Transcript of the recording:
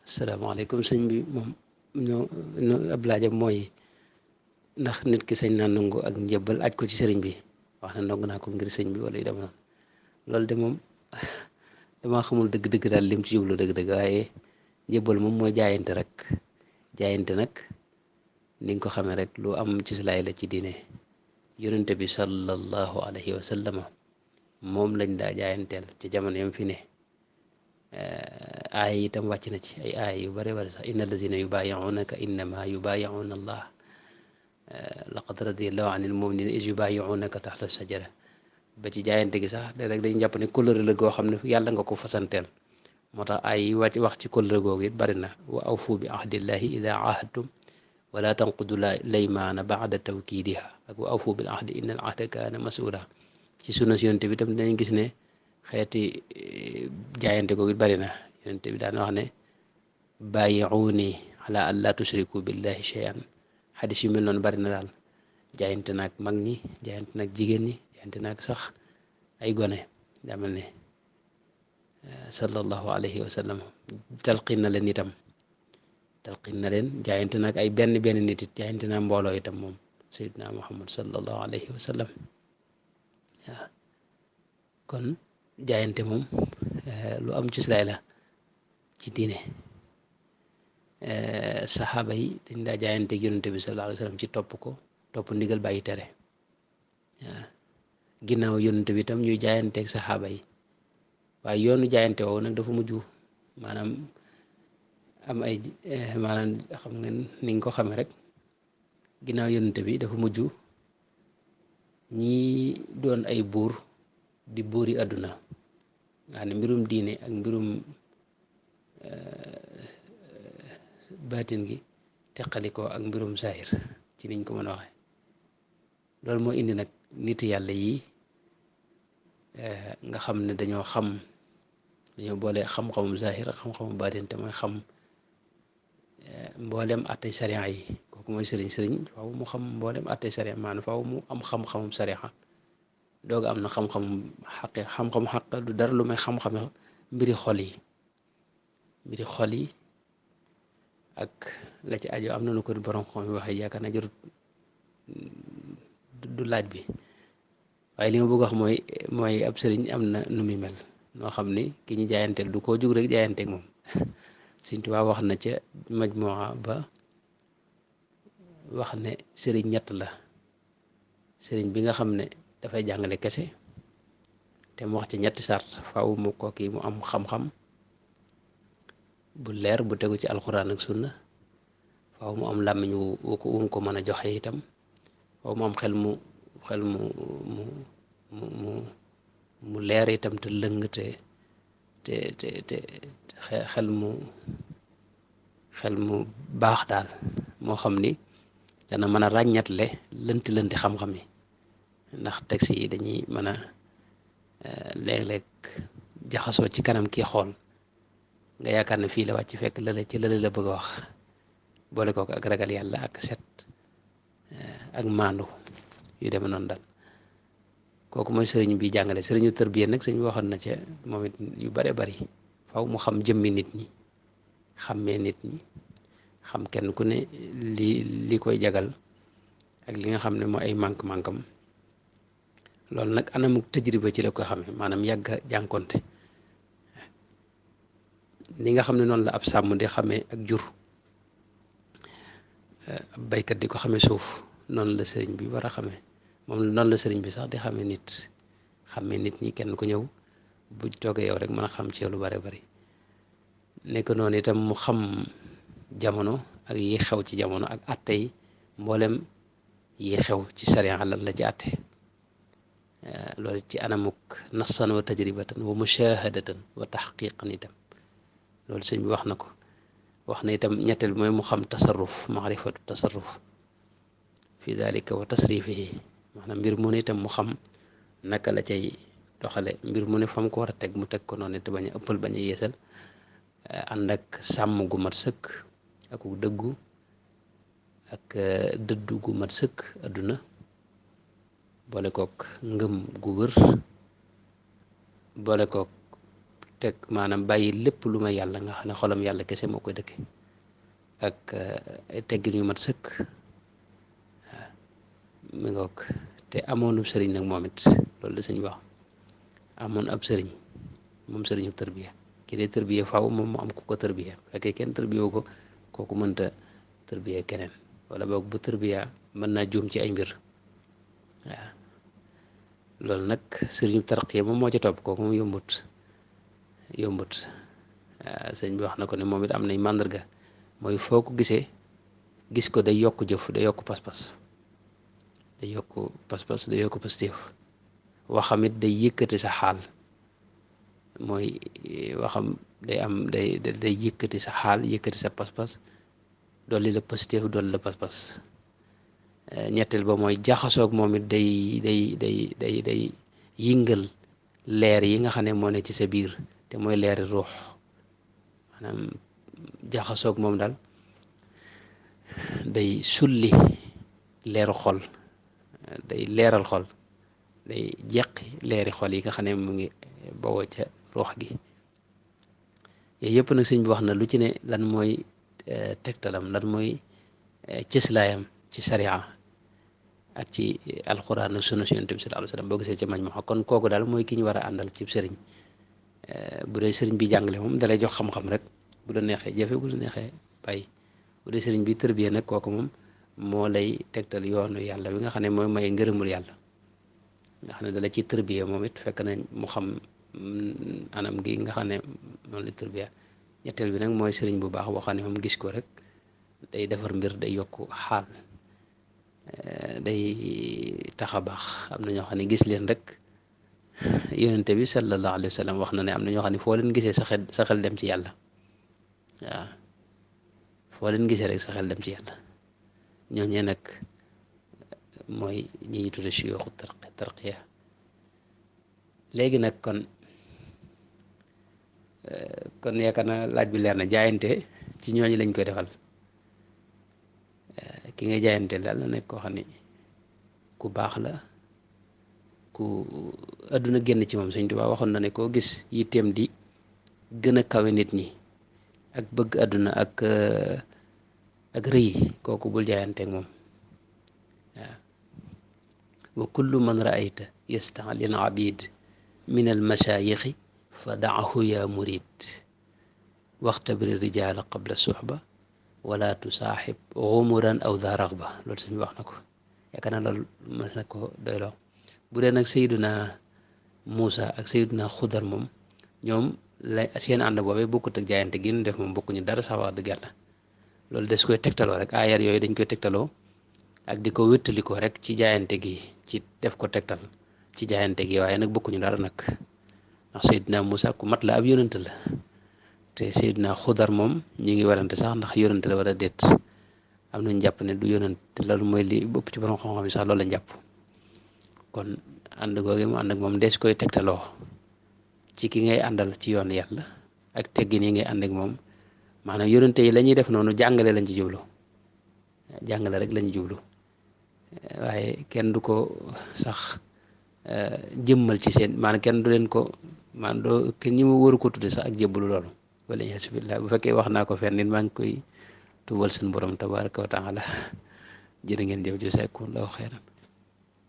asalaamaaleykum sëñ bi moom ñoo ab laajam mooy ndax nit ki sañ naa nangu ak njëbbal aj ko ci sëriñ bi wax na nangu naa ko ngir sëñ bi wala yu dema noonu loolu de moom damaa xamul dëgg-dëgg daal lim ci jublu dëgg-dëgg waaye njëbbal moom mooy jaayante rek jaayante nag ni nga ko xamee rek lu am ci silaay la ci diine yonente bi sallallahu alayhi wa sallama moom lañ daa jaayanteel ci jamono yam fi ne aaya itam wàcc na ci ay aaya yu bare bare sax inna allazina yubayi'unaka innama yubayi'una allah laqad radiyallahu anil mu'minina iz yubayi'unaka taxta shajara ba ci jaayante gi sax léeg-léeg dañu jàpp ne kóllëre la goo xam ne yàlla nga ko fasanteel moo tax ay yi wàcc wax ci kóllëre googu it bari na wa awfu bi ahdillahi ida ahadtum wala tanqudu laymaana ba'da tawkiidiha ak wa awfu bil ahdi innal ahda kaana mas'uula ci sunna si yonent bi tam dañu gis ne xeeti jaayante googu it bari na yonent bi daan wax ne bàyyi'uuni ala an laa tushriku billahi shay'an xadis yu mel noonu bari na daal jaayante naag mag ñi jaayante naag jigéen ñi jaayante naag sax ay gone daa mel ne sallallahu alayhi wa sallam talqin na leen itam talqin na leen jaayante naag ay benn nit it jaayante naa mbooloo itam moom sayyidina muhammad sallallahu alayhi wa sallam waaw kon jaayante moom lu am ci silaay la ci diine saxaaba yi dañ daa jaayante yonente bi sallallahu alayhi wa sallam ci topp ko topp ndigal bàyyi tere waaw ginnaaw yonente bi itam ñuy jaayanteeg saxaaba yi waaye yoonu jaayante woowu nag dafa mujj maanaam am ay maanaam xam nga ni nga ko xamee rek ginnaaw yonente bi dafa mujj ñi doon ay buur di buuri àdduna nga xam ne mbirum diine ak mbirum baatin gi teqalikoo ak mbirum saahir ci niñ ko mën a waxe loolu moo indi nag nit yàlla yi nga xam ne dañoo boole xam-xamum saahir ak xam-xamum baatin te mooy xam mboolem attey sariya yi kooku mooy sëriñ faaw mu xam mboolem attey sariya maanaam faaw mu am xam-xamum sariya dooga am na xam-xamum xaq du dara lu may xam-xame mbiri xol yi ak la ci aju am na nu ko borom xam yi waxee yaakaar na jarut du laaj bi waaye li ma bëgg wax mooy ab sëriñ am na nu muy mel noo xam ni ki ñu jaayanteel du koo jug rek jaayanteeg moom Sëriñ Tuubaa wax na ca majmuwa ba wax ne sëriñ ñett la sëriñ bi nga xam ne dafay jàngale kese te mu wax ci ñetti sart faaw mu kooki mu am xam-xam bu leer bu tegu ci alxuraan ak sunna faaw mu am làmmiñ wu ko mën a joxe itam faaw mu am xel mu leer itam te lëng te xel mu baax daal moo xam ni dana mën a ràññatle lënti xam-xam yi ndax texte yi dañuy mën a léeg-léeg jaxasoo ci kanam kii xool nga yaakaar ne fii la wàcc fekk lële la bëgg a wax boole kook ak ragal yàlla ak set ak maandu yu deme noonu daal kooku mooy sëriñ bi jàngale sëriñu tërbiya nag sëñ bi waxoon na ca moom it yu bare bari faw mu xam jëmmi nit ñi xàmmee nit ñi xam kenn ku ne li koy jagal ak li nga xam ne mooy ay mank-mankam loolu nag anamuk tajriba ci la ko xamee maanaam yàgg a jànkonte ni nga xam ne noonu la ab sàmm di xamee ak jur ab baykat di ko xamee suuf noonu la sëriñ bi war a xamee moom noonu la sëriñ bi sax di xamee nit ñi kenn ku ñëw bu toogee yow rek mën a xam ci lu bare bari nekk noonu itam mu xam jamono ak yi xew ci jamono ak atte yi mboolem yi xew ci sariya lan la ci atte loolu ci anamuk nassan wa tajribatan wa mushahadatan wa taxqiqan itam loolu sëñ bi wax na ko wax na itam ñetteel bi mooy mu xam tasarruf maarifatu tasarruf fi dalika wa tasrifihi maanaam mbir mu ne itam mu xam naka la cay doxale mbir mu ne fa mu ko war a teg mu teg ko noonu te bañ a ëppal bañ a yeesal ànd ak sàmm gu mat sëkk ak dëggu ak dëddu gu mat sëkk adduna boole kook ngëm gu wër boole kook teg maanaam bàyyi lépp lu may yàlla nga xam ne xolam yàlla kese moo koy dëkke ak ay teggin yu mat sëkk mi ngoog te amoonu sëriñ nag moom it loolu la sëñ wax amoon ab sëriñ moom sëriñu tërbiya ki dee tërbiya faaw moom mu am ku ko tërbiya fekkee kenn tërbiya ko kooku mënta tërbiya keneen wala boog bu tërbiya mën naa juum ci ay mbir waaw loolu nag sëriñu tarqiya moom moo ci topp kooku moom yombut waaw sëñ bi wax na ko ne moom it am nañ màndarga mooy foo ko gisee gis ko day yokk jëf day yokk pas-pas day yokk pas-pas day yokk pastéef waxam it day yëkkati sa xaal mooy waxam day yëkkati sa xaal yëkkati sa pas-pas dolli la pastéef dolli la pas-pas ñetteel ba mooy jaxasoog moom it day yëngal leer yi nga xam ne moo ne ci sa biir te mooy leeri ruux maanaam jaxasoog moom daal day sulli leeru xol day leeral xol day jeqi leeri xol yi nga xam ne mu ngi bawoo ca ruux gi yooyu yëpp nag sëñ bi wax na lu ci ne lan mooy tegtalam lan mooy cëslaayam ci sariya ak ci alquran ak sunna si yonent bi sallallahu alayhi wasallam boo gisee ci mañ ma kon kooku daal mooy ki ñu war a àndal ci sëriñ bu dee sëriñ bi jàngale moom dalay jox xam-xam rek bu la neexee jëfe bu la neexee bàyyi bu dee sëriñ bi tërbiya nag kooku moom moo lay tegtal yoonu yàlla bi nga xam ne mooy may ngërëmul yàlla nga xam ne dala ci tërbiya moom it fekk nañ mu xam anam gi nga xam ne moom la tërbiya ñetteel bi nag mooy sëriñ bu baax boo xam ne moom gis ko rek day defar mbir day yokk xaal day tax a baax am na ñoo xam ne gis leen rek yonente bi sallallahu alayhi wa sallam wax na ne am na ñoo xam ne foo leen gisee sa xel dem ci yàlla waaw foo leen gisee rek sa xel dem ci yàlla ñooñee nag mooy ñi ñu tudde suyuuxu tarqiya léegi nag kon yaakaar na laaj bi leer na jaayante ci ñooñu lañ koy defal ki nga jaayante daal na nekk koo xam ne ku baax la ku àdduna génn ci moom Sëñ Tuubaa waxoon na ne koo gis yitteem di gën a kawe nit ñi ak bëgg àdduna ak rëy kooku bul jaayanteeg moom waaw wa kullu man raayta yastaalil abid min al mashayixi fa daahu ya murid waxtabiri rijaala qabla suxba wala tusaaxib xumuran aw daa raxba loolu suñu wax na ko yaakaar naa loolu mën na ko doyloo bu dee nag Seydina Muusa ak Seydina Xudar moom ñoom la seen ànd boobee bokkut ak jaayante gi ñu def moom bokkuñu dara sax wax dëgg yàlla loolu des koy tegtaloo rek ayar yooyu dañ koy tegtaloo ak di ko wéttalikoo rek ci jaayante gi ci def ko tegtal ci jaayante gi waaye nag bokkuñu dara nag ndax Seydina Muusa ku mat la ab yonent la te Seydina Xudar moom ñi ngi warante sax ndax yonent la wala déet am nañu jàpp ne du yonent te loolu mooy li ëpp ci borom xam-xam yi sax loolu lañ jàpp kon ànd googu mu ànd ak moom des koy tegtaloo ci ki ngay àndal ci yoon yàlla ak teggin yi ngay ànd ak moom maanaam yonente yi la ñuy def noonu jàngale lañ ci jublu jàngale rek lañu jublu waaye kenn du ko sax jëmmal ci seen maanaam kenn du leen ko maanaam doo kenn ñi mu waru ko tudde sax ak jébbalu loolu wala yasubillah bu fekkee wax naa ko fenn nit maa ngi koy tubal seen borom tabaraka wa taala jërë ngeen jëf jazakumullahu xeyran